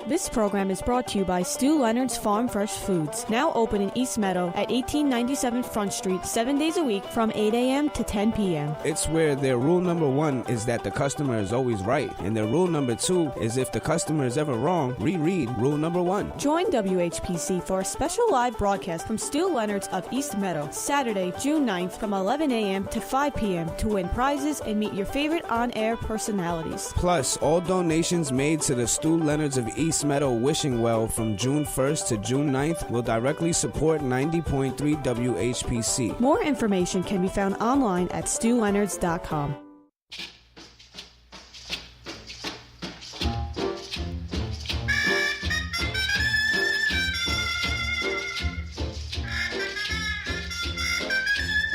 This program is brought to you by Stu Leonard's Farm Fresh Foods, now open in East Meadow at 1897 Front Street, 7 days a week from 8 a.m. to 10 p.m. It's where their rule number 1 is that the customer is always right, and their rule number 2 is if the customer is ever wrong, reread rule number 1. Join WHPC for a special live broadcast from Stu Leonard's of East Meadow, Saturday, June 9th from 11 a.m. to 5 p.m. to win prizes and meet your favorite on-air personalities. Plus, all donations made to the Stu Leonard's of East Meadow Wishing Well from June 1st to June 9th will directly support 90.3 WHPC. More information can be found online at StuLeonards.com.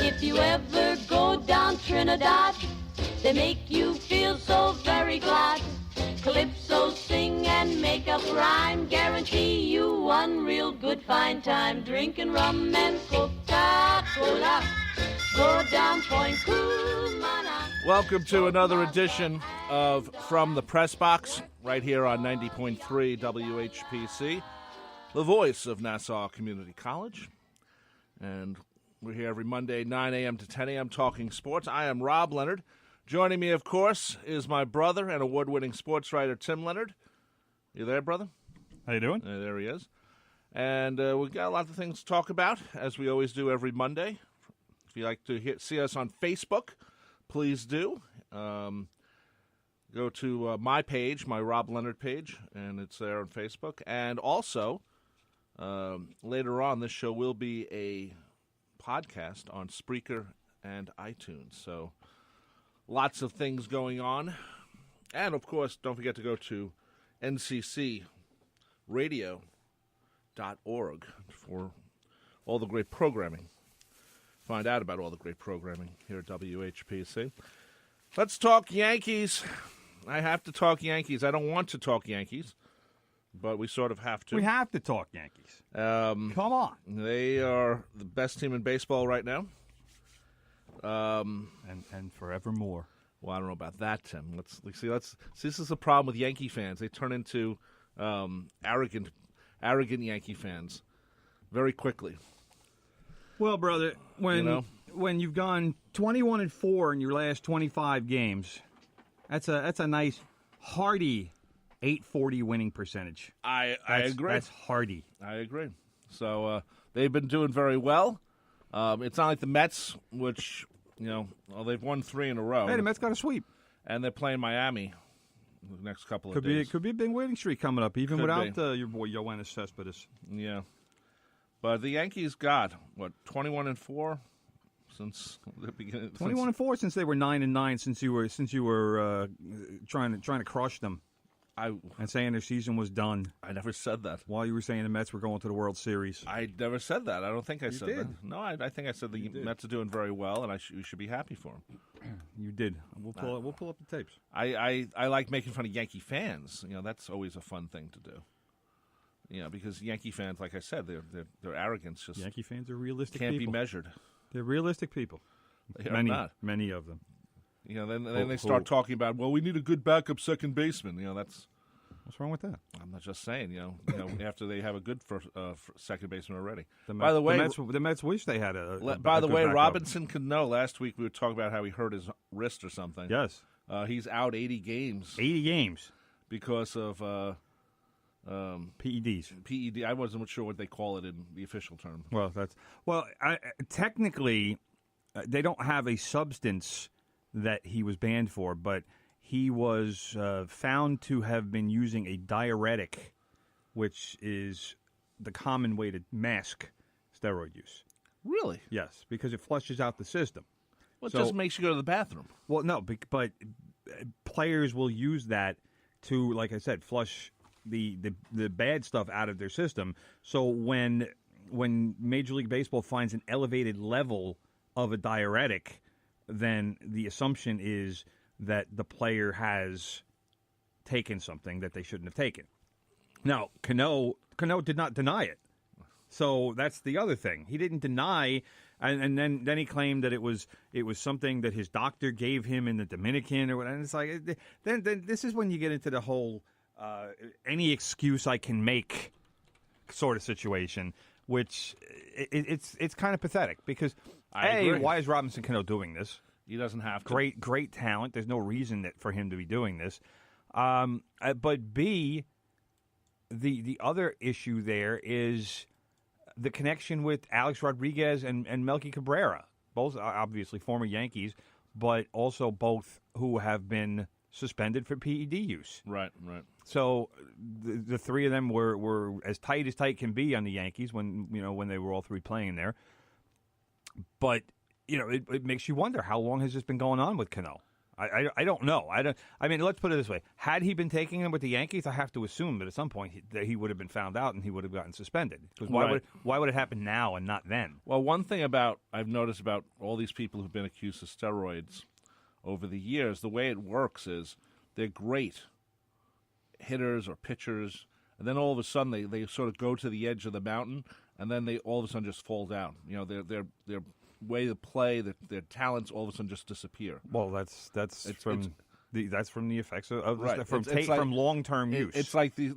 If you ever go down Trinidad, they make you feel so very glad. Calypso sing and make up rhyme, guarantee you one real good fine time. Drinking rum and Coca-Cola, go down Point Cumana. Welcome to another edition of From the Press Box, right here on 90.3 WHPC, the voice of Nassau Community College. And we're here every Monday, 9 a.m. to 10 a.m. talking sports. I am Rob Leonard. Joining me, of course, is my brother and award-winning sports writer, Tim Leonard. You there, brother? How you doing? There he is. And we've got a lot of things to talk about, as we always do every Monday. If you like to see us on Facebook, please do. Go to my page, my Rob Leonard page, and it's there on Facebook. And also, later on, this show will be a podcast on Spreaker and iTunes. So lots of things going on. And, of course, don't forget to go to nccradio.org for all the great programming. Find out about all the great programming here at WHPC. Let's talk Yankees. I have to talk Yankees. I don't want to talk Yankees, but we sort of have to. We have to talk Yankees. Come on. They are the best team in baseball right now. And forevermore. Well, I don't know about that, Tim. Let's see. This is the problem with Yankee fans. They turn into arrogant Yankee fans very quickly. Well, brother, when you've gone 21-4 in your last 25 games, that's a nice hearty 840 winning percentage. I agree. That's hearty. I agree. So they've been doing very well. It's not like the Mets, which, they've won 3 in a row. Hey, the Mets got a sweep. And they're playing Miami the next couple of days. It could be a big winning streak coming up, even without your boy Yoenis Cespedes. Yeah. But the Yankees got, 21-4 since the beginning? 21-4 since they were 9-9, since you were trying to crush them. And saying their season was done. I never said that. While you were saying the Mets were going to the World Series. I never said that. I don't think I said did. that. No, I think I said the Mets are doing very well, and you should be happy for them. You did. We'll pull up the tapes. I like making fun of Yankee fans. That's always a fun thing to do. Because Yankee fans, like I said, their arrogance just Yankee fans are realistic can't people. be measured. They're realistic people. They are not. Many of them. Then they start talking about, well, we need a good backup second baseman. That's what's wrong with that? I'm not just saying. After they have a good second baseman already. By the way, the Mets wish they had by the way, Robinson Cano. Last week we were talking about how he hurt his wrist or something. Yes, he's out 80 games. 80 games because of PEDs. PED. I wasn't sure what they call it in the official term. Technically, they don't have a substance that he was banned for, but he was found to have been using a diuretic, which is the common way to mask steroid use. Really? Yes, because it flushes out the system. Well, it just makes you go to the bathroom. Well, no, but players will use that to, like I said, flush the bad stuff out of their system. So when Major League Baseball finds an elevated level of a diuretic, then the assumption is that the player has taken something that they shouldn't have taken. Now, Cano did not deny it. So that's the other thing. He didn't deny, and then he claimed that it was something that his doctor gave him in the Dominican or whatever. And it's like, then this is when you get into the whole any excuse I can make sort of situation, which it's kind of pathetic because, I agree. why is Robinson Cano doing this? He doesn't have to. Great talent. There's no reason for him to be doing this. But B, the other issue there is the connection with Alex Rodriguez and Melky Cabrera, both obviously former Yankees, but also both who have been suspended for PED use. Right. So the three of them were as tight can be on the Yankees when they were all three playing there. But it makes you wonder, how long has this been going on with Cano? I don't know. I mean, let's put it this way: had he been taking them with the Yankees, I have to assume that at some point he would have been found out and he would have gotten suspended. Because why would it happen now and not then? Well, one thing I've noticed about all these people who've been accused of steroids over the years, the way it works is they're great hitters or pitchers, and then all of a sudden they sort of go to the edge of the mountain, and then they all of a sudden just fall down. Their way to play, their talents all of a sudden just disappear. Well, that's from the effects of right. from long-term use. It's like the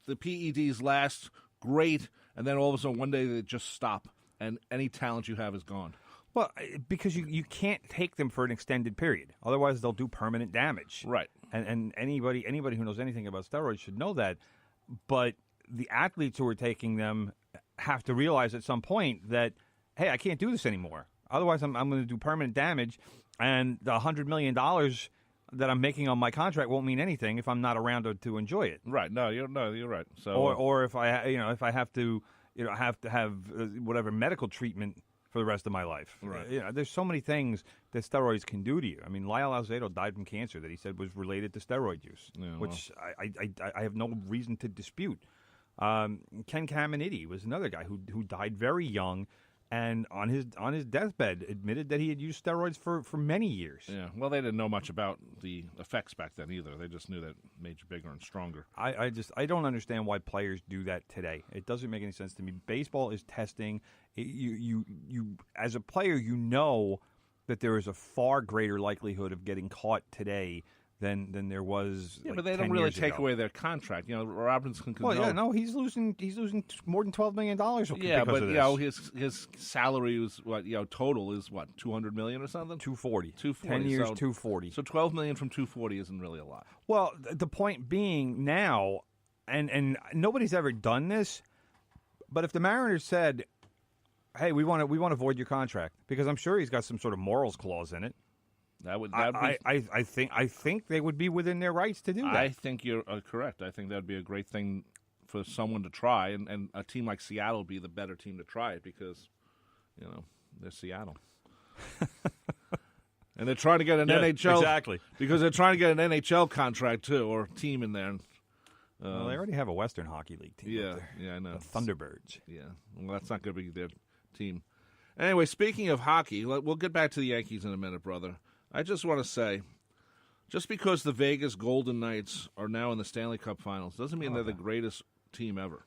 PEDs last great, and then all of a sudden one day they just stop, and any talent you have is gone. Well, because you can't take them for an extended period. Otherwise, they'll do permanent damage. Right. And anybody who knows anything about steroids should know that. But the athletes who are taking them have to realize at some point that, hey, I can't do this anymore. Otherwise, I'm going to do permanent damage, and the $100 million that I'm making on my contract won't mean anything if I'm not around to enjoy it. Right. No, you're right. So, or if I have to have whatever medical treatment for the rest of my life. Right. There's so many things that steroids can do to you. I mean, Lyle Alzado died from cancer that he said was related to steroid use, which I have no reason to dispute. Ken Caminiti was another guy who died very young, and on his deathbed admitted that he had used steroids for many years. Yeah. Well, they didn't know much about the effects back then either. They just knew that it made you bigger and stronger. I don't understand why players do that today. It doesn't make any sense to me. Baseball is testing. You as a player, that there is a far greater likelihood of getting caught today than there was. Yeah, but they don't really take away their contract. Robinson can. Well, yeah, no, he's losing more than $12 million. Yeah, but of this. his salary was what total is what $200 million or something. 240. 240. 10 years, 240. So $12 million from 240 isn't really a lot. Well, the point being now, and nobody's ever done this, but if the Mariners said, "Hey, we want to void your contract," because I'm sure he's got some sort of morals clause in it. I think they would be within their rights to do that. I think you're correct. I think that would be a great thing for someone to try, and a team like Seattle would be the better team to try it because, they're Seattle. And they're trying to get an NHL. Exactly. Because they're trying to get an NHL contract, too, or team in there. Well, they already have a Western Hockey League team. Yeah, I know. The Thunderbirds. Yeah. Well, that's not going to be their team. Anyway, speaking of hockey, we'll get back to the Yankees in a minute, brother. I just want to say, just because the Vegas Golden Knights are now in the Stanley Cup Finals doesn't mean they're the greatest team ever.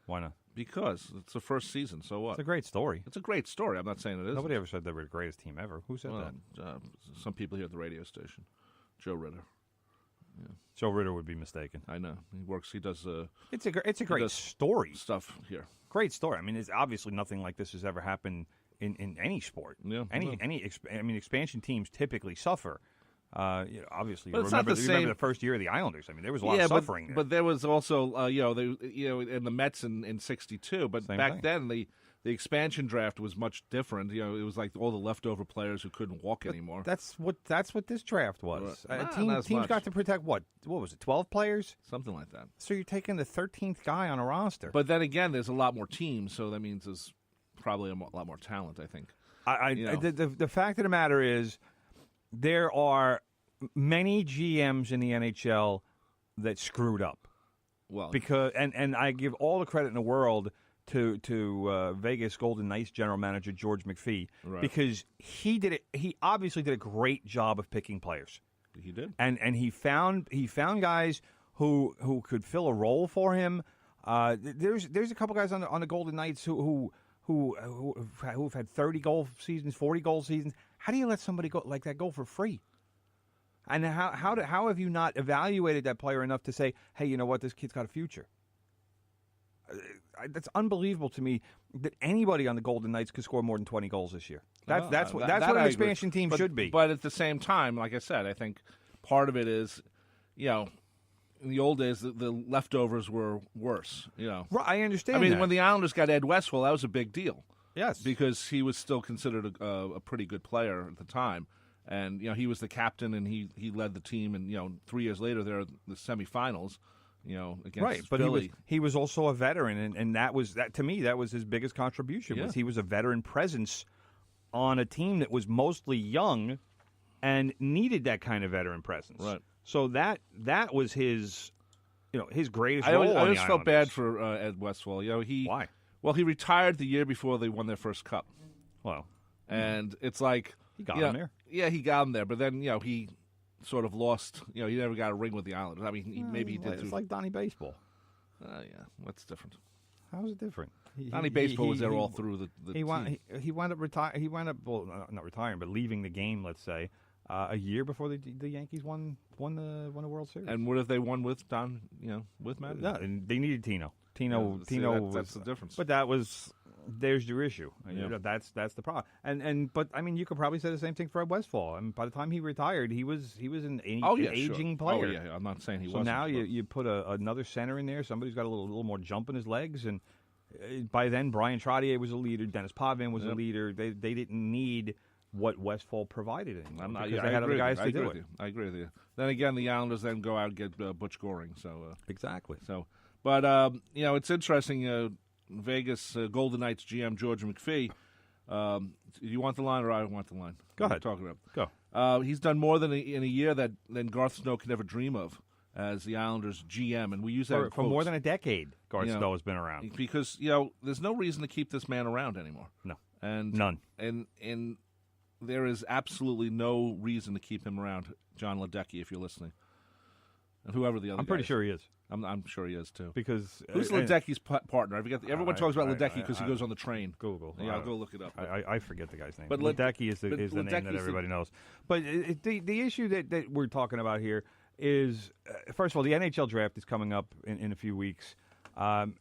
Why not? Because it's the first season, so what? It's a great story. It's a great story. I'm not saying it isn't. Nobody ever said they were the greatest team ever. Who said that? Some people here at the radio station. Joe Ritter. Yeah. Joe Ritter would be mistaken. I know. He does... It's a great story. Stuff here. Great story. I mean, it's obviously nothing like this has ever happened in any sport. Yeah, expansion teams typically suffer. Obviously, but remember the first year of the Islanders. I mean, there was a lot of suffering there. But there was also, in the Mets in '62. But Same back thing. then, the expansion draft was much different. It was like all the leftover players who couldn't walk anymore. That's what this draft was. Not Teams got to protect what was it? 12 players, something like that. So you're taking the 13th guy on a roster. But then again, there's a lot more teams, so that means there's probably a lot more talent. I think. The fact of the matter is, there are many GMs in the NHL that screwed up. Well, because and I give all the credit in the world to Vegas Golden Knights general manager George McPhee, right, because he did it. He obviously did a great job of picking players. He did, and he found guys who could fill a role for him. There's a couple guys on the Golden Knights who've had 30 goal seasons, 40 goal seasons. How do you let somebody go like that go for free? And how have you not evaluated that player enough to say, hey, you know what, this kid's got a future? That's unbelievable to me that anybody on the Golden Knights could score more than 20 goals this year. That's what an expansion team should be. But at the same time, like I said, I think part of it is, in the old days, the leftovers were worse. Right, I understand. I mean, that. when the Islanders got Ed Westphal, that was a big deal. Yes, because he was still considered a pretty good player at the time. And, he was the captain, and he led the team. And, 3 years later, they're in the semifinals, against but Philly. he was also a veteran, and that to me, that was his biggest contribution. Yeah. Was he was a veteran presence on a team that was mostly young and needed that kind of veteran presence. Right. So that was his, his greatest role. I always felt bad for Ed Westphal. Why? Well, he retired the year before they won their first cup. Well, and it's like he got him there. Yeah, he got him there, but then he sort of lost. He never got a ring with the Islanders. I mean, maybe he did. It's like Donnie Baseball. Yeah, what's different? How is it different? Donnie Baseball was there all through the team. He wound up not retiring, but leaving the game. Let's say a year before the Yankees won a World Series. And what if they won with Don? With Matt? No, and they needed Tino. Tino that's the difference. But there's your issue. Yeah. That's the problem. But I mean, you could probably say the same thing for Ed Westphal. I mean, by the time he retired, he was an aging player. Oh yeah, I'm not saying he so wasn't. So now you put another center in there. Somebody's got a little more jump in his legs, and by then Brian Trottier was a leader. Dennis Pavin was a leader. They didn't need what Westphall provided anymore because they had other guys to do it. I agree with you. Then again, the Islanders then go out and get Butch Goring. So exactly. So, but it's interesting. Vegas Golden Knights GM George McPhee. Do you want the line or I want the line? Go ahead. Talking about. Go. He's done more than in a year than Garth Snow could ever dream of as the Islanders GM, and we use that for more than a decade. Garth Snow has been around because there's no reason to keep this man around anymore. No, and none. And there is absolutely no reason to keep him around. John Ledecky, if you're listening, and whoever the other. I'm pretty sure he is. I'm sure he is too. Because who's Ledecky's partner? I forget. Everyone talks about Ledecky because he goes on the train. Google. Yeah, I'll go look it up. I forget the guy's name. But Ledecky is the name that everybody knows. But the issue that we're talking about here is, first of all, the NHL draft is coming up in a few weeks, and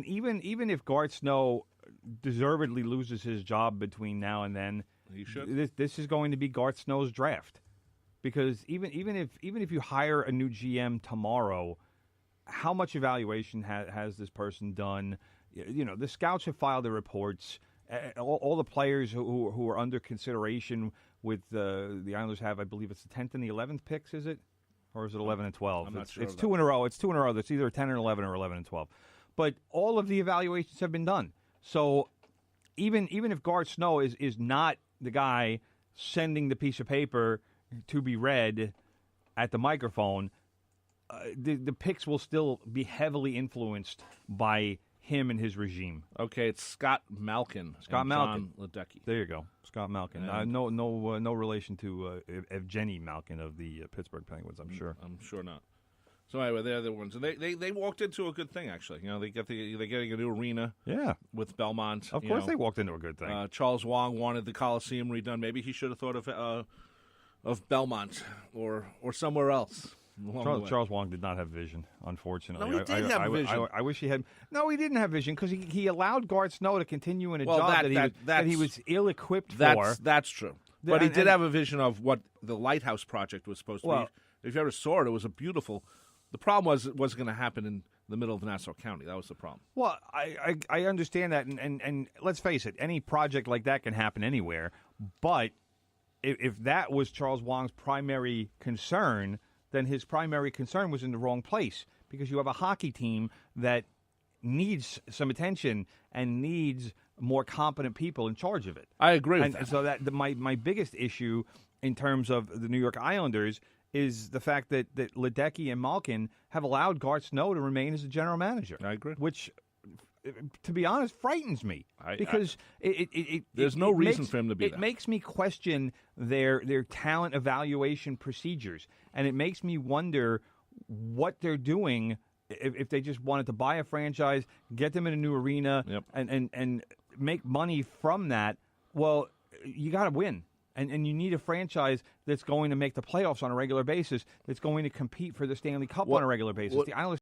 even if Garth Snow deservedly loses his job between now and then, he should. This is going to be Garth Snow's draft, because even if you hire a new GM tomorrow, how much evaluation has this person done? The scouts have filed their reports. All the players who are under consideration with the Islanders have, I believe it's the 10th and the 11th picks, is it? Or is it 11 and 12? I'm not sure. It's two in a row. It's 2 in a row. It's either 10 and 11 or 11 and 12. But all of the evaluations have been done. So even if Garth Snow is not the guy sending the piece of paper to be read at the microphone, the picks will still be heavily influenced by him and his regime. Okay, it's Scott Malkin. John Ledecky. There you go, Scott Malkin. No relation to Evgeny Malkin of the Pittsburgh Penguins. I'm sure. I'm sure not. So anyway, they're the ones, and they walked into a good thing actually. They're getting a new arena. Yeah, with Belmont. Of course, they walked into a good thing. Charles Wong wanted the Coliseum redone. Maybe he should have thought of Belmont or somewhere else. Charles Wong did not have vision, unfortunately. No, he did have vision. I wish he had. No, he didn't have vision because he allowed Garth Snow to continue in a job that he was ill-equipped for. That's true. But he did have a vision of what the Lighthouse Project was supposed to be. If you ever saw it, it was a beautiful. The problem was it wasn't going to happen in the middle of Nassau County. That was the problem. Well, I understand that, and let's face it, any project like that can happen anywhere. But if that was Charles Wong's primary concern, then his primary concern was in the wrong place, because you have a hockey team that needs some attention and needs more competent people in charge of it. I agree with that. And so my biggest issue in terms of the New York Islanders is the fact that Ledecky and Malkin have allowed Garth Snow to remain as the general manager. I agree. Which, to be honest, frightens me, because there's no reason for him to be there. It makes me question their talent evaluation procedures, and it makes me wonder what they're doing if they just wanted to buy a franchise, get them in a new arena, and make money from that. Well, you got to win. And you need a franchise that's going to make the playoffs on a regular basis, that's going to compete for the Stanley Cup on a regular basis. The Islanders